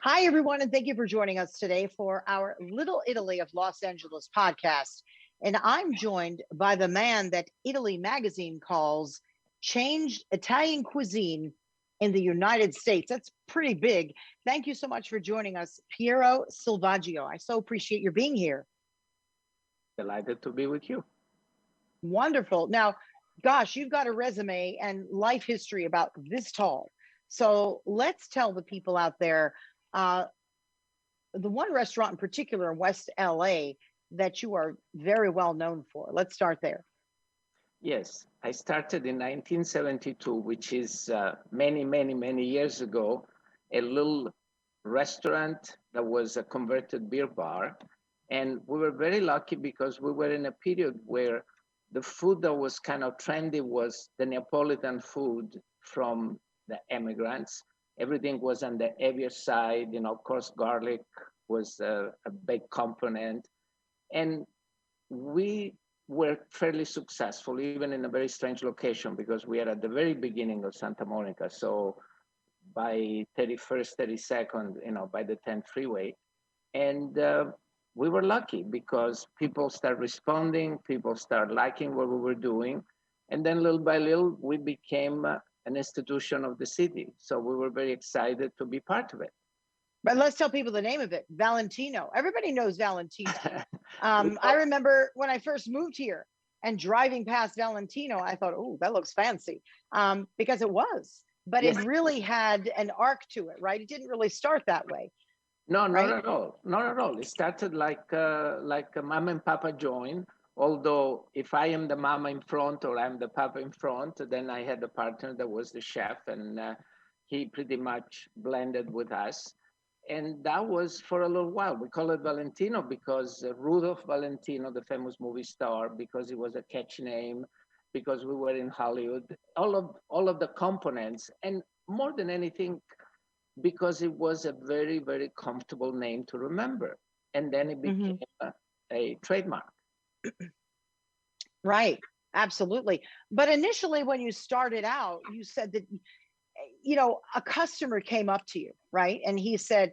Hi, everyone, and thank you for joining us today for our Little Italy of Los Angeles podcast. And I'm joined by the man that Italy Magazine calls changed Italian cuisine in the United States. That's pretty big. Thank you so much for joining us, Piero Selvaggio. I so appreciate your being here. Delighted to be with you. Wonderful. Now, gosh, you've got a resume and life history about this tall. So let's tell the people out there uh, the one restaurant in particular in West LA that you are very well known for. Let's start there. Yes, I started in 1972, which is many, many, many years ago, a little restaurant that was a converted beer bar. And we were very lucky because we were in a period where the food that was kind of trendy was the Neapolitan food from the immigrants. Everything was on the heavier side. Of course, garlic was a big component. And we were fairly successful, even in a very strange location, because we are at the very beginning of Santa Monica. So by 31st, 32nd, by the 10th freeway. And we were lucky because people start responding, people start liking what we were doing. And then little by little, we became an institution of the city. So we were very excited to be part of it. But let's tell people the name of it, Valentino. Everybody knows Valentino. I remember when I first moved here and driving past Valentino, I thought, oh, that looks fancy, because it was. But yes, it really had an arc to it, right? It didn't really start that way. No, not at all. Not at all. It started like a mom and papa joint. Although if I am the mama in front or I'm the papa in front, then I had a partner that was the chef, and he pretty much blended with us. And that was for a little while. We call it Valentino because Rudolph Valentino, the famous movie star, because it was a catchy name, because we were in Hollywood, all of the components, and more than anything, because it was a very, very comfortable name to remember. And then it became a trademark. Right, absolutely. But initially, when you started out, you said that a customer came up to you, right? And he said,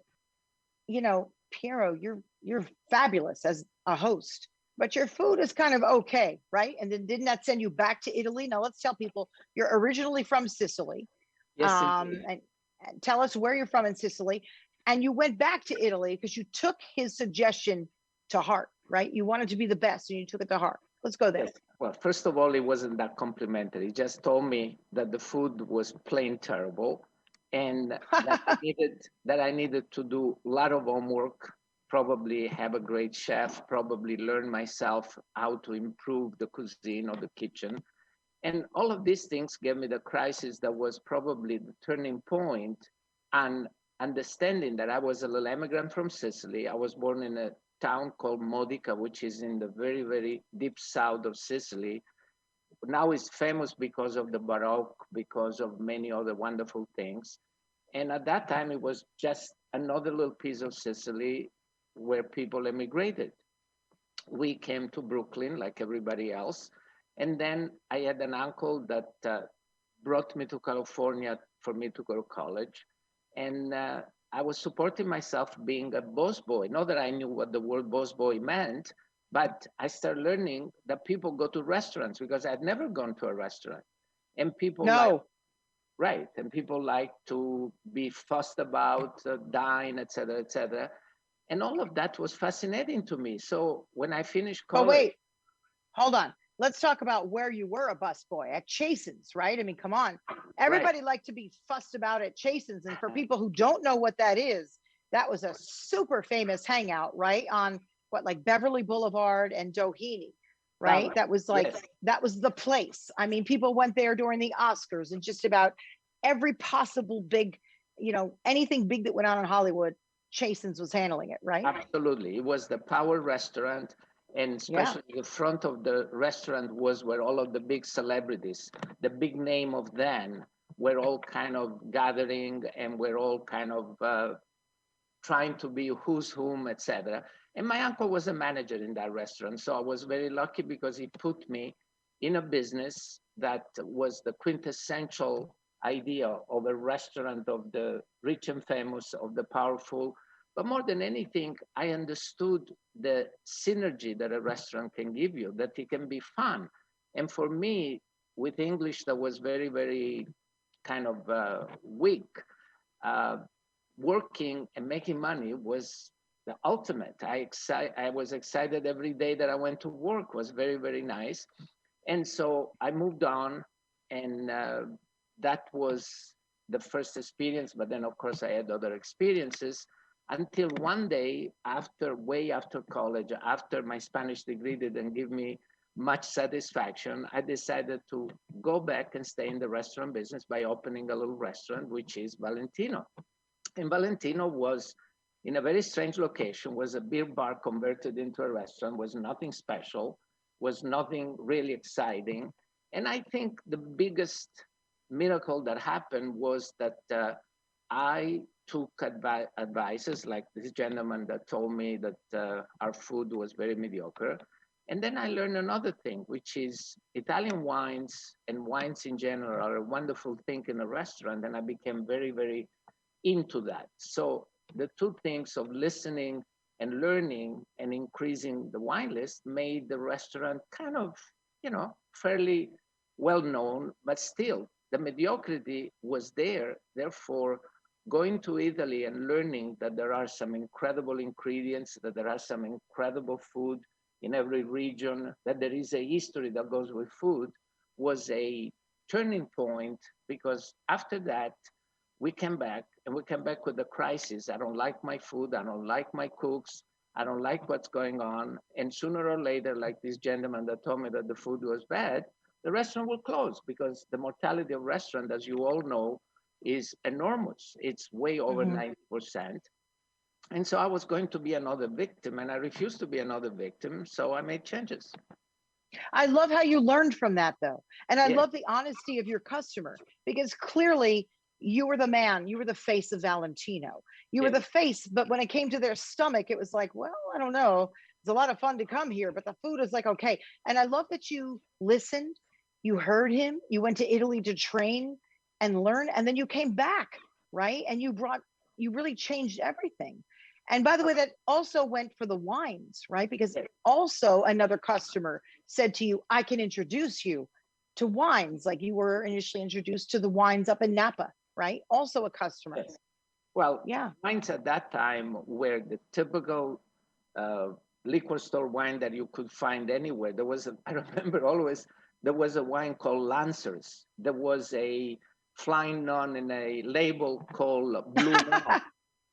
Piero, you're fabulous as a host, but your food is kind of okay, right? And then didn't that send you back to Italy? Now let's tell people you're originally from Sicily. Yes, and tell us where you're from in Sicily. And you went back to Italy because you took his suggestion to heart, right? You wanted to be the best and you took it to heart. Let's go there. Yes. Well, first of all, it wasn't that complimentary. He just told me that the food was plain terrible and that I needed to do a lot of homework, probably have a great chef, probably learn myself how to improve the cuisine or the kitchen. And all of these things gave me the crisis that was probably the turning point on understanding that I was a little immigrant from Sicily. I was born in a town called Modica, which is in the very, very deep south of Sicily. Now it's famous because of the Baroque, because of many other wonderful things. And at that time, it was just another little piece of Sicily where people emigrated. We came to Brooklyn like everybody else. And then I had an uncle that brought me to California for me to go to college. And I was supporting myself being a boss boy. Not that I knew what the word boss boy meant, but I started learning that people go to restaurants because I'd never gone to a restaurant. And people and people like to be fussed about, dine, et cetera, et cetera. And all of that was fascinating to me. So when I finished college... Oh, wait, hold on. Let's talk about where you were a busboy at Chasen's, right? I mean, come on. Everybody liked to be fussed about at Chasen's. And for people who don't know what that is, that was a super famous hangout, right? On like Beverly Boulevard and Doheny, right? That was like, that was the place. I mean, people went there during the Oscars and just about every possible big, anything big that went on in Hollywood, Chasen's was handling it, right? Absolutely. It was the power restaurant. And especially the front of the restaurant was where all of the big celebrities, the big name of then, were all kind of gathering and were all kind of trying to be who's whom, etc. And my uncle was a manager in that restaurant. So I was very lucky because he put me in a business that was the quintessential idea of a restaurant of the rich and famous, of the powerful. But more than anything, I understood the synergy that a restaurant can give you, that it can be fun. And for me, with English, that was very, very kind of weak. Uh, Working and making money was the ultimate. I was excited every day that I went to work, was very, very nice. And so I moved on, and that was the first experience. But then, of course, I had other experiences until one day, way after college, after my Spanish degree didn't give me much satisfaction, I decided to go back and stay in the restaurant business by opening a little restaurant, which is Valentino. And Valentino was in a very strange location, was a beer bar converted into a restaurant, was nothing special, was nothing really exciting. And I think the biggest miracle that happened was that I took advices like this gentleman that told me that our food was very mediocre. And then I learned another thing, which is Italian wines and wines in general are a wonderful thing in a restaurant. And I became very, very into that. So the two things of listening and learning and increasing the wine list made the restaurant kind of, fairly well known, but still the mediocrity was there. Therefore, going to Italy and learning that there are some incredible ingredients, that there are some incredible food in every region, that there is a history that goes with food was a turning point, because after that, we came back with the crisis. I don't like my food. I don't like my cooks. I don't like what's going on. And sooner or later, like this gentleman that told me that the food was bad, the restaurant will close, because the mortality of restaurant, as you all know, is enormous. It's way over 90%. And so I was going to be another victim, and I refused to be another victim. So I made changes. I love how you learned from that, though. And I love the honesty of your customer, because clearly you were the man, you were the face of Valentino. You were the face, but when it came to their stomach, it was like, well, I don't know. It's a lot of fun to come here, but the food is like, okay. And I love that you listened, you heard him, you went to Italy to train and learn, and then you came back, right? And you really changed everything. And by the way, that also went for the wines, right? Because also another customer said to you, I can introduce you to wines, like you were initially introduced to the wines up in Napa, right? Also a customer. Yes. Well, wines at that time were the typical liquor store wine that you could find anywhere. I remember always, there was a wine called Lancers. There was a Flying Nun in a label called Blue Nun.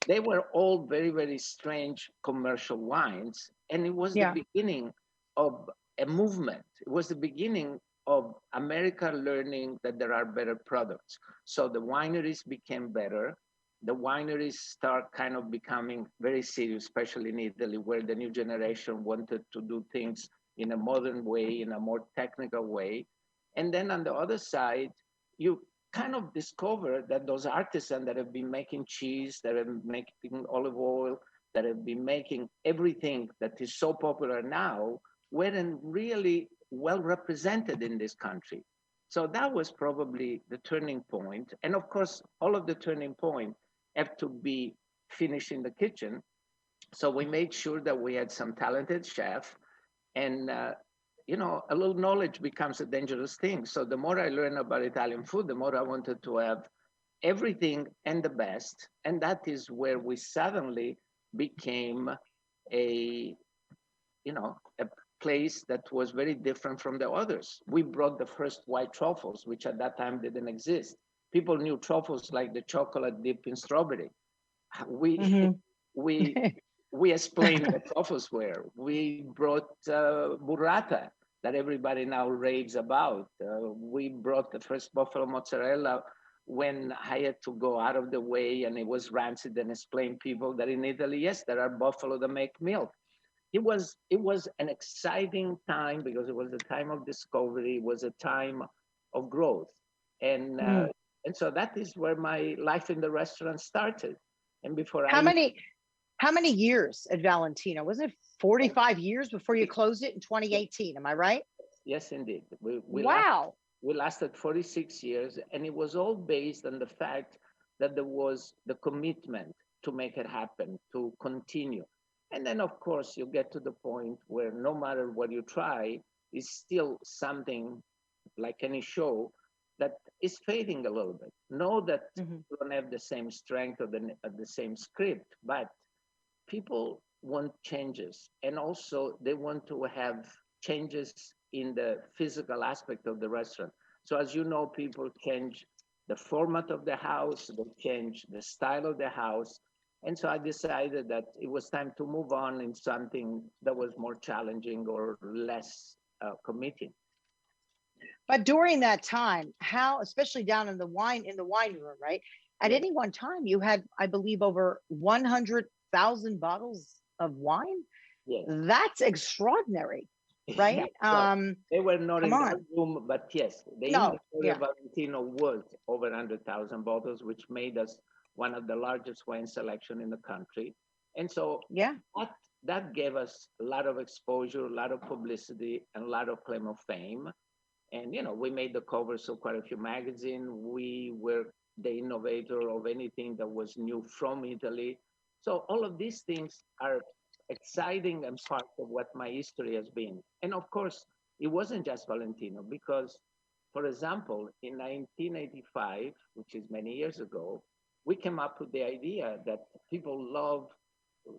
They were all very, very strange commercial wines. And it was the beginning of a movement. It was the beginning of America learning that there are better products. So the wineries became better. The wineries start kind of becoming very serious, especially in Italy, where the new generation wanted to do things in a modern way, in a more technical way. And then on the other side, you kind of discover that those artisans that have been making cheese, that have been making olive oil, that have been making everything that is so popular now, weren't really well represented in this country. So that was probably the turning point. And of course, all of the turning point have to be finished in the kitchen. So we made sure that we had some talented chef, and a little knowledge becomes a dangerous thing. So the more I learned about Italian food, the more I wanted to have everything and the best. And that is where we suddenly became a place that was very different from the others. We brought the first white truffles, which at that time didn't exist. People knew truffles like the chocolate dipped in strawberry. We explained what truffles were. We brought burrata that everybody now raves about. We brought the first buffalo mozzarella when I had to go out of the way and it was rancid, and explain people that in Italy, yes, there are buffalo that make milk. It was an exciting time, because it was a time of discovery. It was a time of growth. And so that is where my life in the restaurant started. And before How many years at Valentino? Wasn't it 45 years before you closed it in 2018? Am I right? Yes, indeed. Wow. We lasted 46 years, and it was all based on the fact that there was the commitment to make it happen, to continue. And then, of course, you get to the point where no matter what you try, it's still something like any show that is fading a little bit. Know that Mhm. you don't have the same strength or the same script, but people want changes, and also they want to have changes in the physical aspect of the restaurant. So as you know, people change the format of the house, they change the style of the house. And so I decided that it was time to move on in something that was more challenging or less committing. But during that time, how, especially down in the wine room, right? At Yes, any one time, you had, I believe, over 100,000 bottles of wine. yes. That's extraordinary, Yeah, right? well, they were not Come in that on. room, but yes, the No, inventory of yeah, Valentino was over 100,000 bottles, which made us one of the largest wine selection in the country. And so yeah. that, that gave us a lot of exposure, a lot of publicity, and a lot of claim of fame. And, you know, we made the covers of quite a few magazines. We were the innovator of anything that was new from Italy. So all of these things are exciting and part of what my history has been. And of course, it wasn't just Valentino, because, for example, in 1985, which is many years ago, we came up with the idea that people love,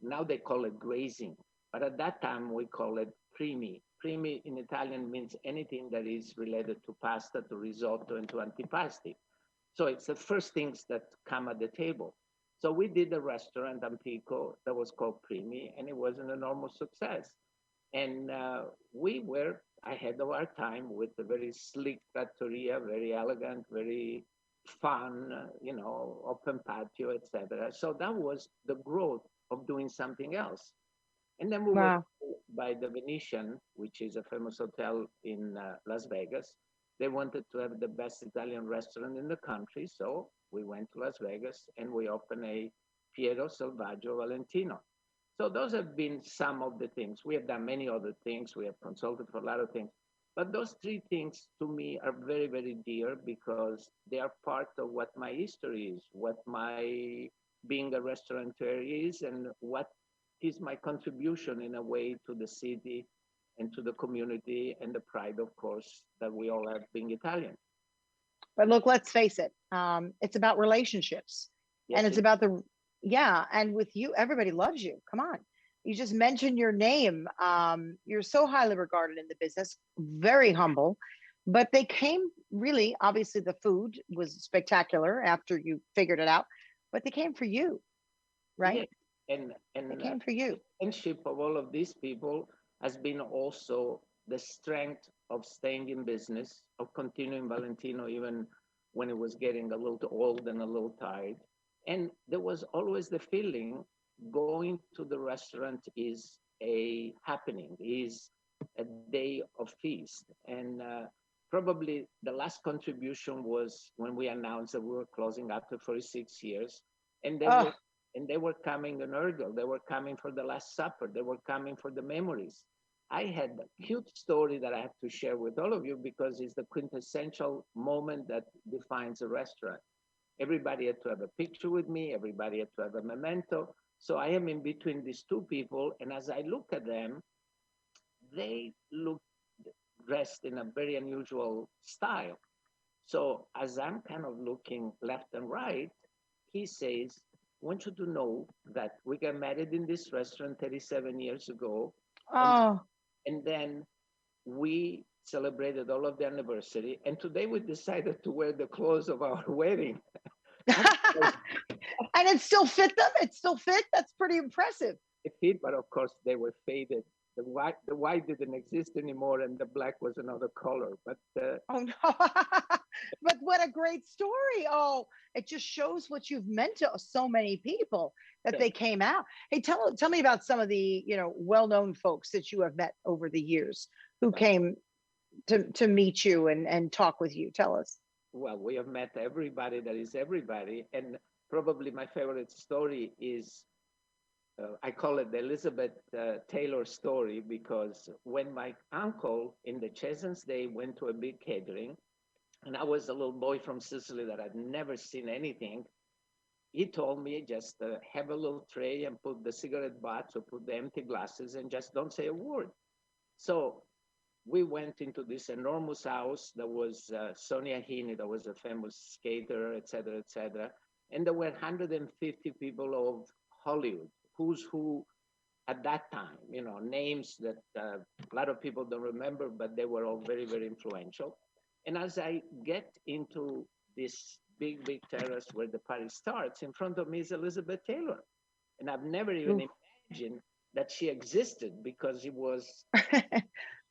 now they call it grazing, but at that time we call it primi. Primi in Italian means anything that is related to pasta, to risotto, and to antipasti. So it's the first things that come at the table. So we did a restaurant in Pico that was called Primi, and it was an enormous success. And we were ahead of our time with a very sleek trattoria, very elegant, very fun, you know, open patio, etc. So that was the growth of doing something else. And then we were Wow. by the Venetian, which is a famous hotel in Las Vegas. They wanted to have the best Italian restaurant in the country, so we went to Las Vegas and we opened a Piero Selvaggio Valentino. So those have been some of the things. We have done many other things. We have consulted for a lot of things. But those three things to me are very, very dear because they are part of what my history is, what my being a restaurateur is, and what is my contribution in a way to the city and to the community and the pride, of course, that we all have being Italian. But look, let's face it. It's about relationships, and Yes, it's about the, yeah. And with you, everybody loves you. Come on. You just mentioned your name. You're so highly regarded in the business, very humble. But they came really, obviously, the food was spectacular after you figured it out, but they came for you, yes. right? They And came for you. friendship of all of these people has been also the strength of staying in business, of continuing Valentino even when it was getting a little old and a little tired. And there was always the feeling going to the restaurant is a happening, is a day of feast. And probably the last contribution was when we announced that we were closing after 46 years. And they were Oh, and they were coming in Urgel. They were coming for the Last Supper. They were coming for the memories. I had a cute story that I have to share with all of you because it's the quintessential moment that defines a restaurant. Everybody had to have a picture with me. Everybody had to have a memento. So I am in between these two people. And as I look at them, they look dressed in a very unusual style. So as I'm kind of looking left and right, he says, I want you to know that we got married in this restaurant 37 years ago. And, oh. and then we celebrated all of the anniversary. And today we decided to wear the clothes of our wedding. And it still fit them. It still fit. That's pretty impressive. It fit, but of course they were faded. The white didn't exist anymore, and the black was another color. But Oh no. But what a great story. Oh, it just shows what you've meant to so many people that they came out. Hey, tell me about some of the, well-known folks that you have met over the years who came to meet you and talk with you. Tell us. well, we have met everybody that is everybody, and probably my favorite story is I call it the Elizabeth Taylor story because when my uncle in the Chesons Day went to a big catering, and I was a little boy from Sicily that I'd never seen anything. He told me just have a little tray and put the cigarette butts or put the empty glasses and just don't say a word. So we went into this enormous house. There was Sonia Heaney, that was a famous skater, et cetera, et cetera. And there were 150 people of Hollywood, who's who at that time, you know, names that a lot of people don't remember, but they were all very, very influential. And as I get into this big, big terrace where the party starts, in front of me is Elizabeth Taylor. And I've never even imagined that she existed, because it was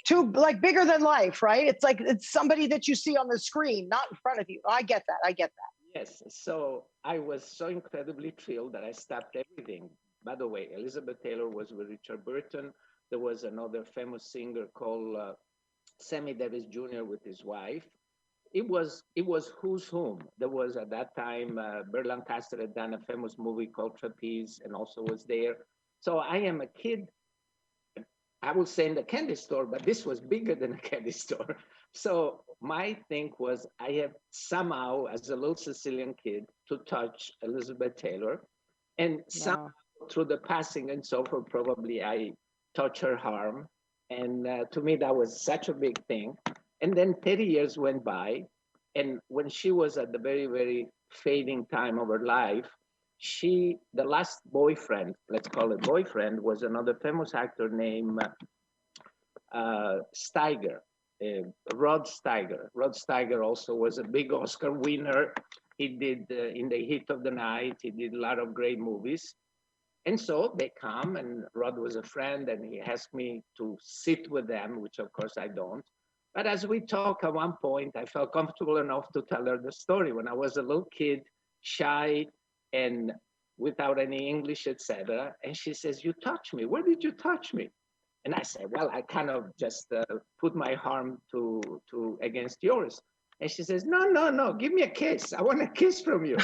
too, like, bigger than life, right? It's like it's somebody that you see on the screen, not in front of you. I get that. I get that. Yes. So I was so incredibly thrilled that I stopped everything. By the way, Elizabeth Taylor was with Richard Burton. There was another famous singer called Sammy Davis Jr. with his wife. It was who's whom. There was at that time, Burt Lancaster had done a famous movie called Trapeze and also was there. So I am a kid, I would say in the candy store, but this was bigger than a candy store. So my thing was, I have somehow, as a little Sicilian kid, to touch Elizabeth Taylor. And somehow through the passing and so forth, probably I touched her arm. And to me, that was such a big thing. And then 30 years went by. And when she was at the very, very fading time of her life, the last boyfriend, let's call it boyfriend, was another famous actor named Steiger, Rod Steiger. Rod Steiger also was a big Oscar winner. He did In the Heat of the Night. He did a lot of great movies. And so they come, and Rod was a friend, and he asked me to sit with them, which of course I don't. But as we talk at one point, I felt comfortable enough to tell her the story. When I was a little kid, shy and without any English, etc. And she says, "You touched me. Where did you touch me?" And I said, "Well, I kind of just put my arm to against yours." And she says, "No, no, no, give me a kiss. I want a kiss from you."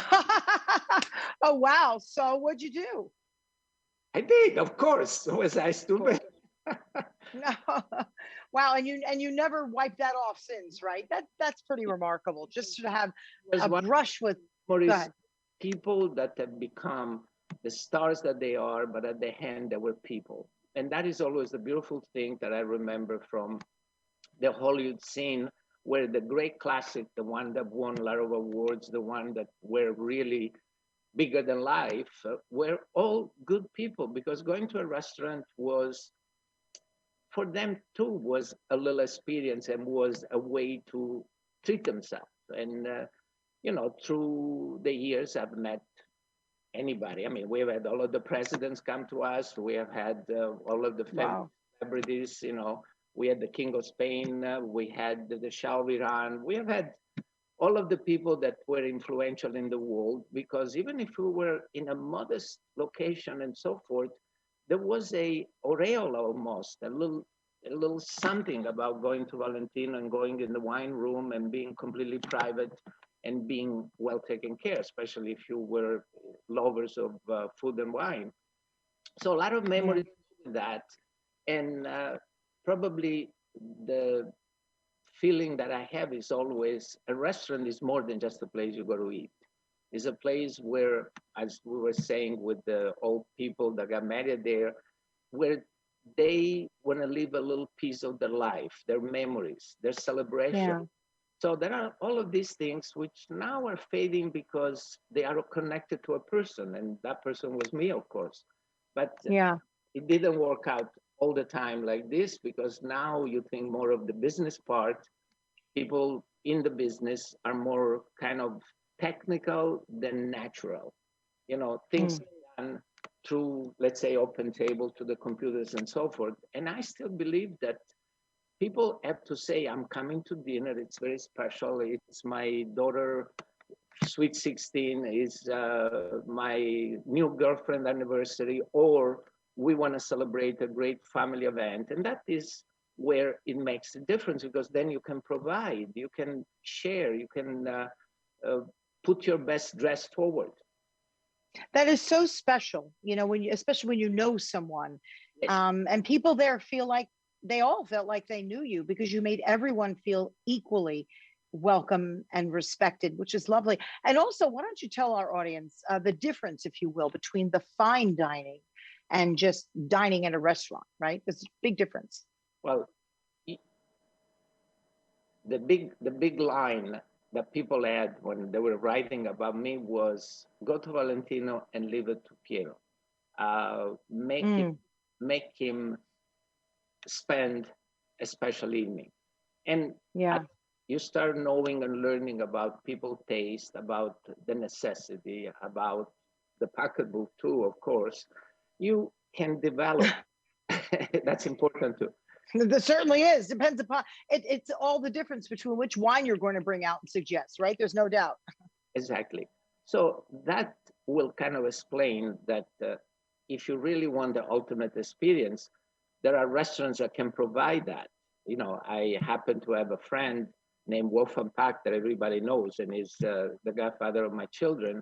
Oh, wow. So what'd you do? I did, of course. Was I stupid? No. Wow. And you never wiped that off since, right? That's pretty remarkable. Just to have a brush with people that have become the stars that they are, but at the end they were people. And that is always the beautiful thing that I remember from the Hollywood scene, where the great classic, the one that won a lot of awards, the one that were really bigger than life, were all good people, because going to a restaurant was, for them too, was a little experience and was a way to treat themselves. And, you know, through the years, I've met anybody. I mean, we've had all of the presidents come to us. We have had all of the famous celebrities, you know. We had the King of Spain. We had the Shah of Iran. We have had all of the people that were influential in the world, because even if we were in a modest location and so forth, there was a aureole almost, a little something about going to Valentino and going in the wine room and being completely private and being well taken care, especially if you were lovers of food and wine. So a lot of memories of that. And probably the feeling that I have is always, a restaurant is more than just a place you go to eat. It's a place where, as we were saying with the old people that got married there, where they want to live a little piece of their life, their memories, their celebration. Yeah. So there are all of these things which now are fading because they are connected to a person, and that person was me, of course. But it didn't work out all the time like this, because now you think more of the business part. People in the business are more kind of technical than natural. You know, things done through, let's say, open table to the computers and so forth. And I still believe that people have to say, "I'm coming to dinner. It's very special. It's my daughter, sweet 16, is my new girlfriend anniversary, or we want to celebrate a great family event." And that is where it makes a difference, because then you can provide, you can share, you can put your best dress forward. That is so special, you know, especially when you know someone, and people there feel like they all felt like they knew you, because you made everyone feel equally welcome and respected, which is lovely. And also, why don't you tell our audience the difference, if you will, between the fine dining and just dining at a restaurant, right? There's a big difference. Well, the big line that people had when they were writing about me was go to Valentino and leave it to Piero. Make him spend a special evening. And yeah, you start knowing and learning about people's taste, about the necessity, about the pocketbook too, of course. You can develop. That's important too. there certainly is. Depends upon it. It's all the difference between which wine you're going to bring out and suggest, right? There's no doubt. Exactly. So that will kind of explain that if you really want the ultimate experience, there are restaurants that can provide that. You know, I happen to have a friend named Wolfgang Pack that everybody knows, and is the godfather of my children.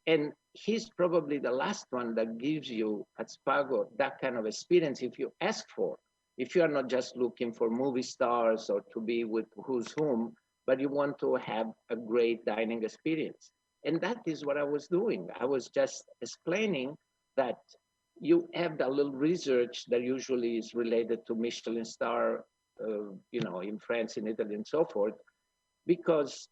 And he's probably the last one that gives you at Spago that kind of experience if you ask for. If you are not just looking for movie stars or to be with who's whom, but you want to have a great dining experience. And that is what I was doing. I was just explaining that you have that little research that usually is related to Michelin star, you know, in France, in Italy, and so forth, because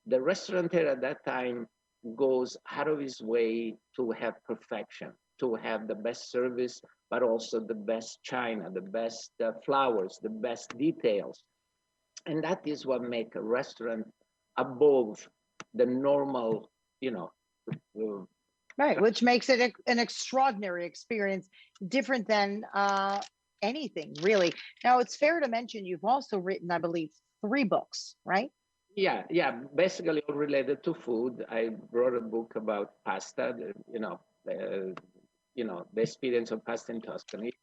the restaurateur at that time goes out of his way to have perfection, to have the best service, but also the best china, the best flowers, the best details. And that is what makes a restaurant above the normal, you know. Right, which makes it an extraordinary experience, different than anything, really. Now, it's fair to mention you've also written, I believe, 3 books, right? Yeah, basically all related to food. I wrote a book about pasta, the experience of pasta in Tuscany,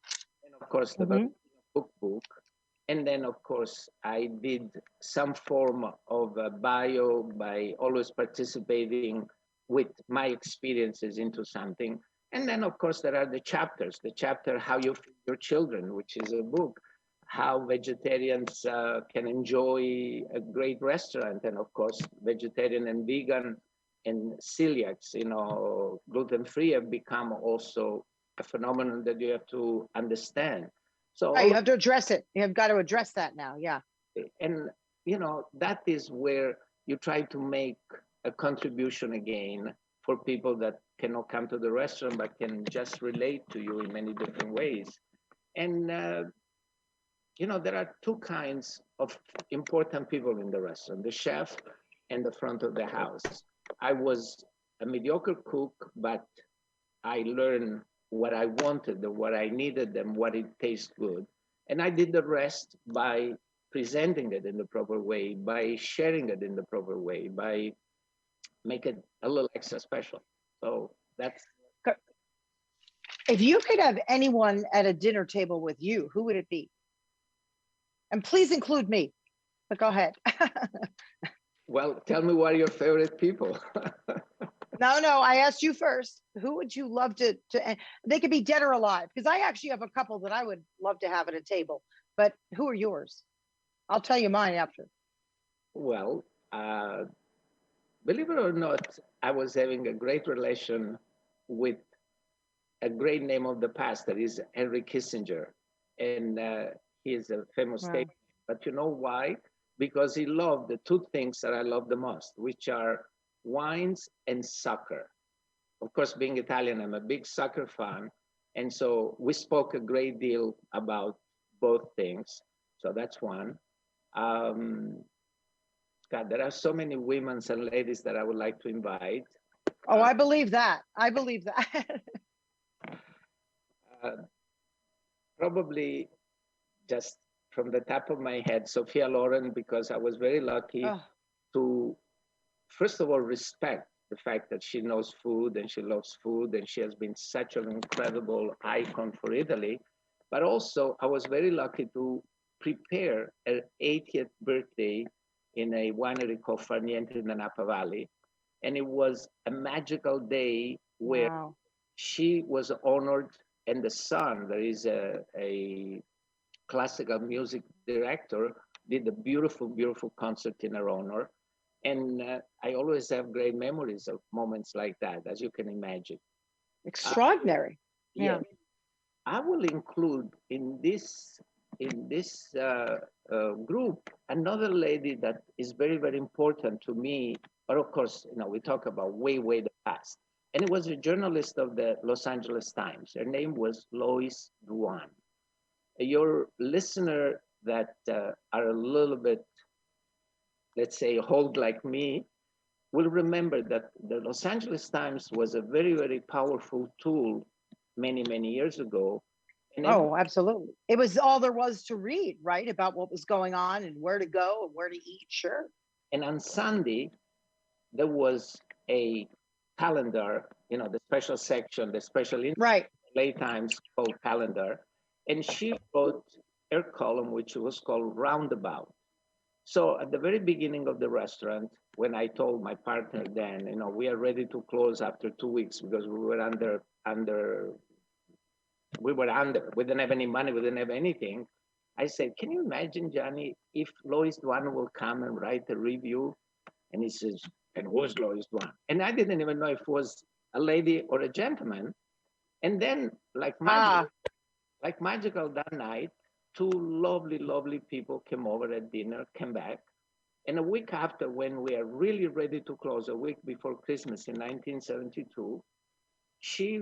and of course the Valentino cookbook. And then, of course, I did some form of a bio by always participating with my experiences into something. And then, of course, there are the chapters, the chapter How You Feed Your Children, which is a book, how vegetarians can enjoy a great restaurant. And of course, vegetarian and vegan and celiacs, you know, gluten-free have become also a phenomenon that you have to understand. So right, you have to address it. You have got to address that now. Yeah. And, you know, that is where you try to make a contribution again for people that cannot come to the restaurant, but can just relate to you in many different ways. And, you know, there are 2 kinds of important people in the restaurant, the chef and the front of the house. I was a mediocre cook, but I learned what I wanted, what I needed, and what it tastes good. And I did the rest by presenting it in the proper way, by sharing it in the proper way, by making it a little extra special. So that's. If you could have anyone at a dinner table with you, who would it be? And please include me, but go ahead. Well, tell me what are your favorite people? No, I asked you first. Who would you love to and they could be dead or alive, because I actually have a couple that I would love to have at a table, but who are yours? I'll tell you mine after. Well, believe it or not, I was having a great relation with a great name of the past that is Henry Kissinger. And he is a famous statesman. But you know why? Because he loved the 2 things that I love the most, which are wines and soccer. Of course, being Italian, I'm a big soccer fan. And so we spoke a great deal about both things. So that's one. God, there are so many women and ladies that I would like to invite. Oh, I believe that. I believe that. Probably just from the top of my head, Sophia Loren, because I was very lucky to, first of all, respect the fact that she knows food and she loves food and she has been such an incredible icon for Italy. But also, I was very lucky to prepare her 80th birthday in a winery called Farniente in the Napa Valley. And it was a magical day where she was honored, and the son, there is a classical music director, did a beautiful, beautiful concert in her honor. And I always have great memories of moments like that, as you can imagine. Extraordinary. Yeah. I will include in this group another lady that is very, very important to me. But of course, we talk about way, way the past. And it was a journalist of the Los Angeles Times. Her name was Lois Duan. Your listener that are a little bit, let's say, old like me, will remember that the Los Angeles Times was a very, very powerful tool many, many years ago. And Absolutely. It was all there was to read, right? About what was going on and where to go and where to eat, sure. And on Sunday, there was a calendar, the special section, the special late times called calendar. And she wrote her column, which was called Roundabout. So at the very beginning of the restaurant, when I told my partner then, we are ready to close after 2 weeks because we were we didn't have any money, we didn't have anything. I said, can you imagine, Johnny, if Lois Duan will come and write a review? And he says, and who's Lois Duan? And I didn't even know if it was a lady or a gentleman. And then, like magical that night, two lovely, lovely people came over at dinner, came back. And a week after, when we are really ready to close, a week before Christmas in 1972, she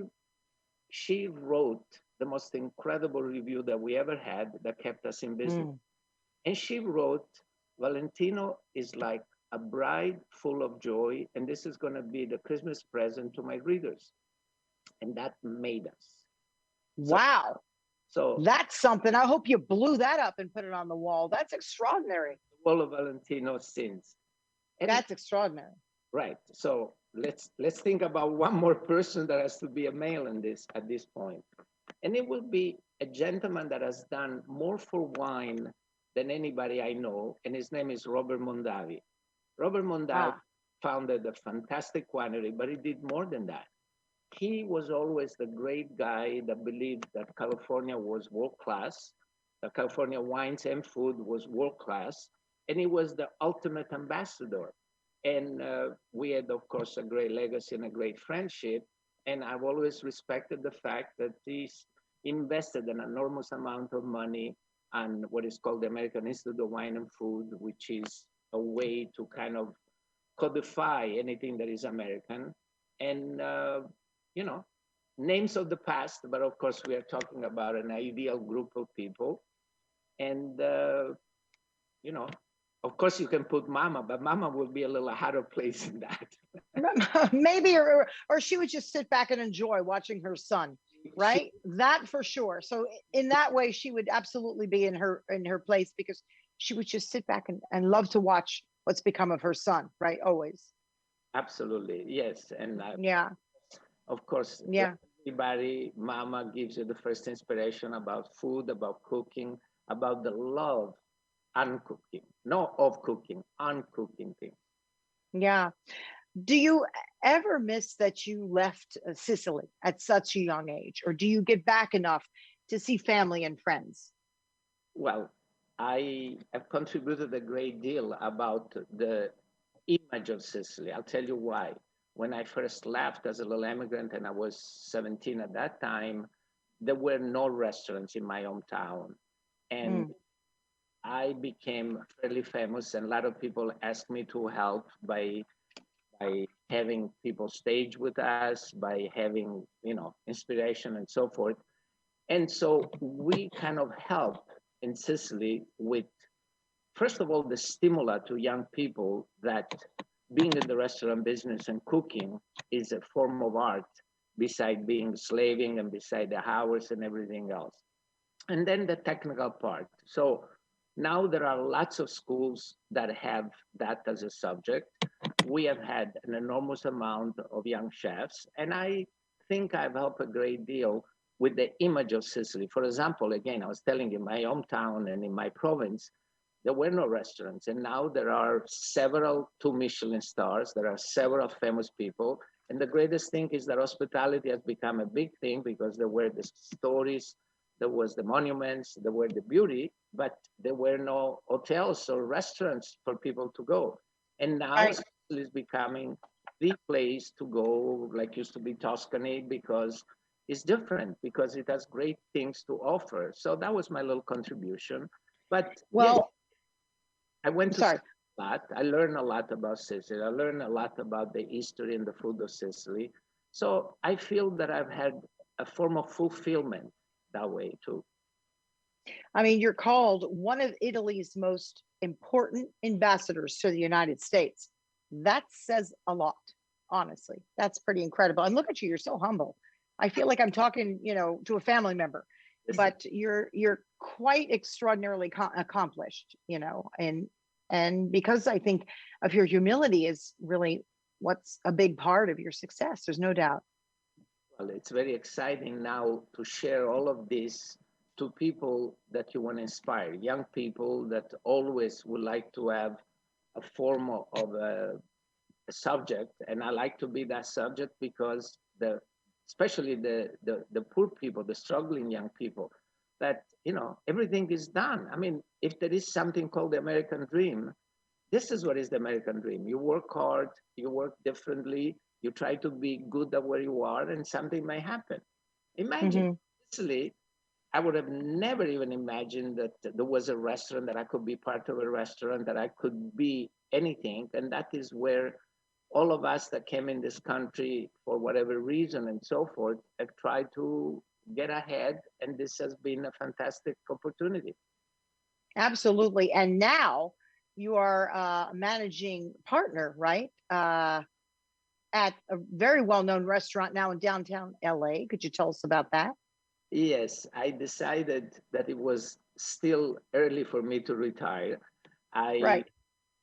wrote the most incredible review that we ever had that kept us in business. And she wrote, Valentino is like a bride full of joy, and this is going to be the Christmas present to my readers. And that made us. Wow. So that's something. I hope you blew that up and put it on the wall. That's extraordinary. The wall of Valentino sins. And that's extraordinary. Right. So let's think about one more person that has to be a male in this at this point. And it will be a gentleman that has done more for wine than anybody I know, and his name is Robert Mondavi. Robert Mondavi founded a fantastic winery, but he did more than that. He was always the great guy that believed that California was world-class, that California wines and food was world-class, and he was the ultimate ambassador. And we had, of course, a great legacy and a great friendship. And I've always respected the fact that he's invested an enormous amount of money on what is called the American Institute of Wine and Food, which is a way to kind of codify anything that is American. And, names of the past, but of course we are talking about an ideal group of people. And, of course you can put Mama, but Mama will be a little harder place in that. Maybe, or she would just sit back and enjoy watching her son, right? That for sure. So in that way, she would absolutely be in her place, because she would just sit back and love to watch what's become of her son, right? Always. Absolutely, yes. And yeah, of course, yeah. Everybody, Mama gives you the first inspiration about food, about cooking, about the love on cooking, not of cooking, on cooking things. Yeah. Do you ever miss that you left Sicily at such a young age, or do you get back enough to see family and friends? Well, I have contributed a great deal about the image of Sicily. I'll tell you why. When I first left as a little immigrant, and I was 17 at that time, there were no restaurants in my hometown. And I became fairly famous, and a lot of people asked me to help by having people stage with us, by having, inspiration and so forth. And so we kind of help in Sicily with, first of all, the stimuli to young people that being in the restaurant business and cooking is a form of art beside being slaving and beside the hours and everything else. And then the technical part. So now there are lots of schools that have that as a subject. We have had an enormous amount of young chefs, and I think I've helped a great deal with the image of Sicily. For example, again, I was telling you, my hometown and in my province, there were no restaurants, and now there are several 2 Michelin stars. There are several famous people, and the greatest thing is that hospitality has become a big thing because there were the stories there was the monuments, there were the beauty, but there were no hotels or restaurants for people to go. And now Right. Sicily is becoming the place to go, like used to be Tuscany, because it's different, because it has great things to offer. So that was my little contribution. But yes, Well, I went to sorry. Sicily a lot. I learned a lot about Sicily. I learned a lot about the history and the food of Sicily. So I feel that I've had a form of fulfillment that way too. I mean, you're called one of Italy's most important ambassadors to the United States. That says a lot, honestly. That's pretty incredible. And look at you, you're so humble. I feel like I'm talking, to a family member, but you're quite extraordinarily accomplished, and because I think of your humility is really what's a big part of your success. There's no doubt. Well, it's very exciting now to share all of this to people that you want to inspire, young people that always would like to have a form of a subject. And I like to be that subject because especially the poor people, the struggling young people, that, everything is done. I mean, if there is something called the American dream, this is what is the American dream. You work hard, you work differently, you try to be good at where you are, and something may happen. Imagine, Mm-hmm. Sicily, I would have never even imagined that there was a restaurant, that I could be part of a restaurant, that I could be anything. And that is where all of us that came in this country for whatever reason and so forth have tried to get ahead. And this has been a fantastic opportunity. Absolutely. And now you are a managing partner, right? At a very well-known restaurant now in downtown LA. Could you tell us about that? Yes, I decided that it was still early for me to retire. I Right.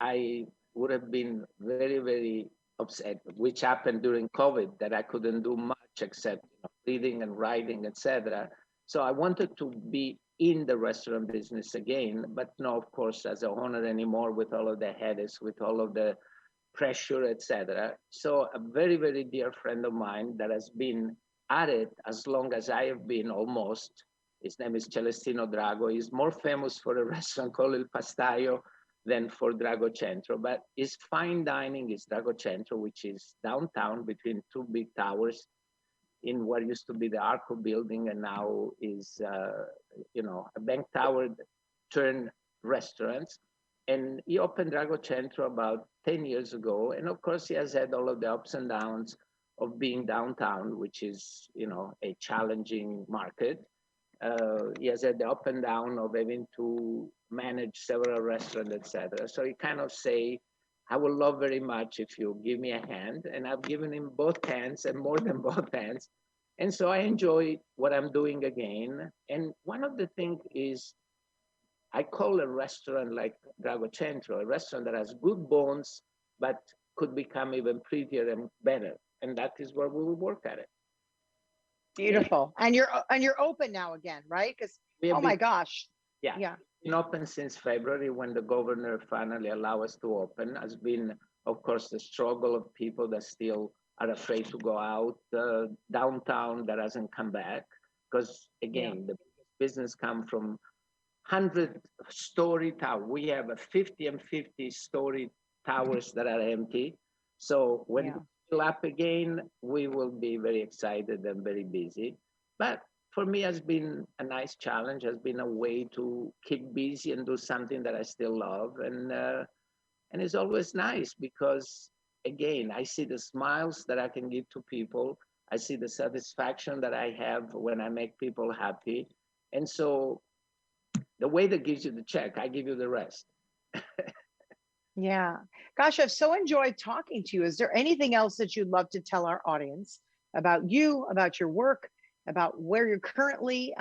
I would have been very, very upset, which happened during COVID, that I couldn't do much except reading and writing, etc. So I wanted to be in the restaurant business again, but no, of course, as a owner anymore, with all of the headaches, with all of the pressure, etc. So a very, very dear friend of mine that has been at it as long as I have been, almost. His name is Celestino Drago. He's more famous for a restaurant called Il Pastaio than for Drago Centro, but his fine dining is Drago Centro, which is downtown between two big towers in what used to be the Arco building and now is, a bank tower turned restaurants. And he opened Drago Centro about 10 years ago. And of course, he has had all of the ups and downs of being downtown, which is, a challenging market. He has had the up and down of having to manage several restaurants, etc. So he kind of say, I would love very much if you give me a hand. And I've given him both hands and more than both hands. And so I enjoy what I'm doing again. And one of the things is, I call a restaurant like Drago Centro a restaurant that has good bones, but could become even prettier and better. And that is where we will work at it. Beautiful. And you're open now again, right? Because We have oh my been, gosh. yeah, Yeah. been open since February, when the governor finally allowed us to open. Has been, of course, the struggle of people that still are afraid to go out. Downtown that hasn't come back because, Yeah. again, the business come from 100-story tower. We have a 50 and 50-story towers that are empty. So when Yeah. we fill up again, we will be very excited and very busy. But for me, has been a nice challenge. Has been a way to keep busy and do something that I still love, and it's always nice because, again, I see the smiles that I can give to people. I see the satisfaction that I have when I make people happy, and so the way that gives you the check, I give you the rest. Yeah. Gosh, I've so enjoyed talking to you. Is there anything else that you'd love to tell our audience about you, about your work, about where you're currently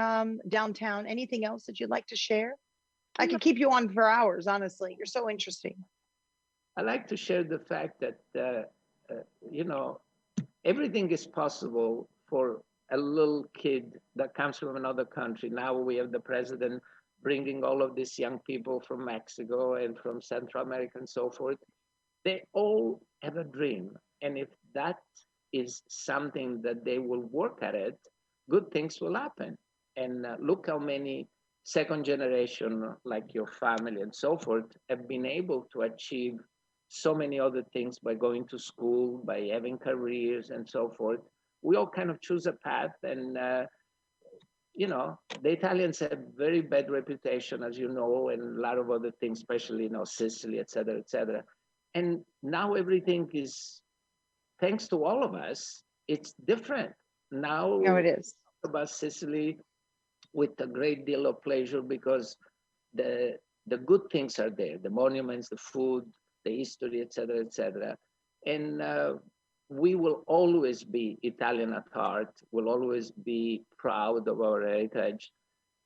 downtown? Anything else that you'd like to share? I could keep you on for hours, honestly. You're so interesting. I like to share the fact that, you know, everything is possible for a little kid that comes from another country. Now we have the president bringing all of these young people from Mexico and from Central America and so forth. They all have a dream. And if that is something that they will work at it, good things will happen. And look how many second generation, like your family and so forth, have been able to achieve so many other things by going to school, by having careers and so forth. We all kind of choose a path, and the Italians have very bad reputation, as you know, and a lot of other things, especially Sicily, et cetera, et cetera. And now everything is, thanks to all of us, it's different now. No, it is. About Sicily with a great deal of pleasure, because the good things are there, the monuments, the food, the history, et cetera, and we will always be Italian at heart. We'll always be proud of our heritage.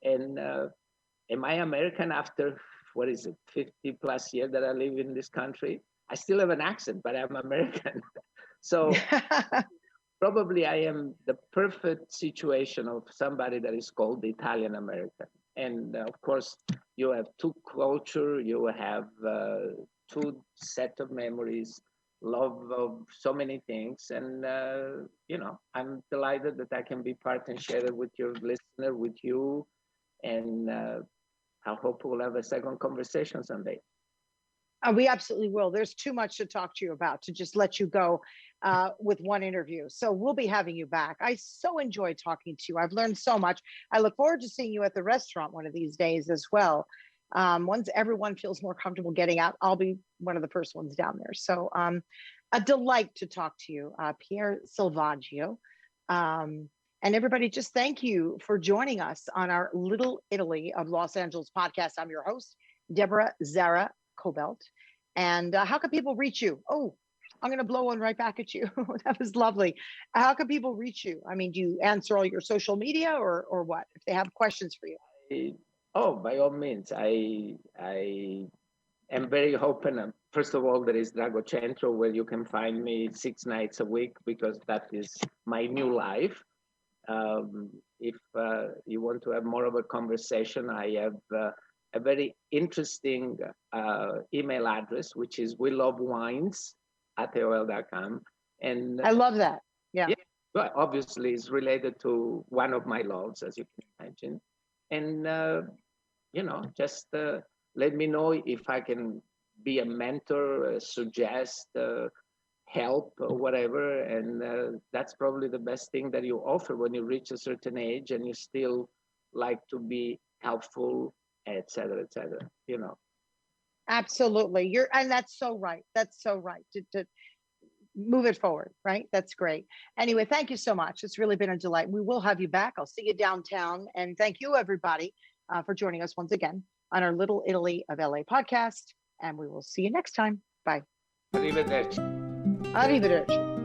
And am I American after, what is it, 50 plus years that I live in this country? I still have an accent, but I'm American. So probably I am the perfect situation of somebody that is called the Italian American. And of course, you have two culture, you have two set of memories, love of so many things. And, I'm delighted that I can be part and share it with your listener, with you. And I hope we'll have a second conversation someday. We absolutely will. There's too much to talk to you about to just let you go with one interview. So we'll be having you back. I so enjoyed talking to you. I've learned so much. I look forward to seeing you at the restaurant one of these days as well. Once everyone feels more comfortable getting out, I'll be one of the first ones down there. So a delight to talk to you, Piero Selvaggio. And everybody, just thank you for joining us on our Little Italy of Los Angeles podcast. I'm your host, Deborah Zara Kobylt. And how can people reach you? Oh, I'm going to blow one right back at you. That was lovely. How can people reach you? I mean, do you answer all your social media or what? If they have questions for you. By all means. I am very open. First of all, there is Drago Centro, where you can find me 6 nights a week, because that is my new life. If you want to have more of a conversation, I have a very interesting email address, which is welovewines@aol.com. And I love that. Yeah. But obviously it's related to one of my loves, as you can imagine. And, just let me know if I can be a mentor, suggest, help, or whatever. And that's probably the best thing that you offer when you reach a certain age and you still like to be helpful, et cetera, Absolutely. And that's so right. That's so right. To move it forward, right? That's great. Anyway, thank you so much. It's really been a delight. We will have you back. I'll see you downtown. And thank you, everybody, for joining us once again on our Little Italy of LA podcast. And we will see you next time. Bye. Arrivederci. Arrivederci.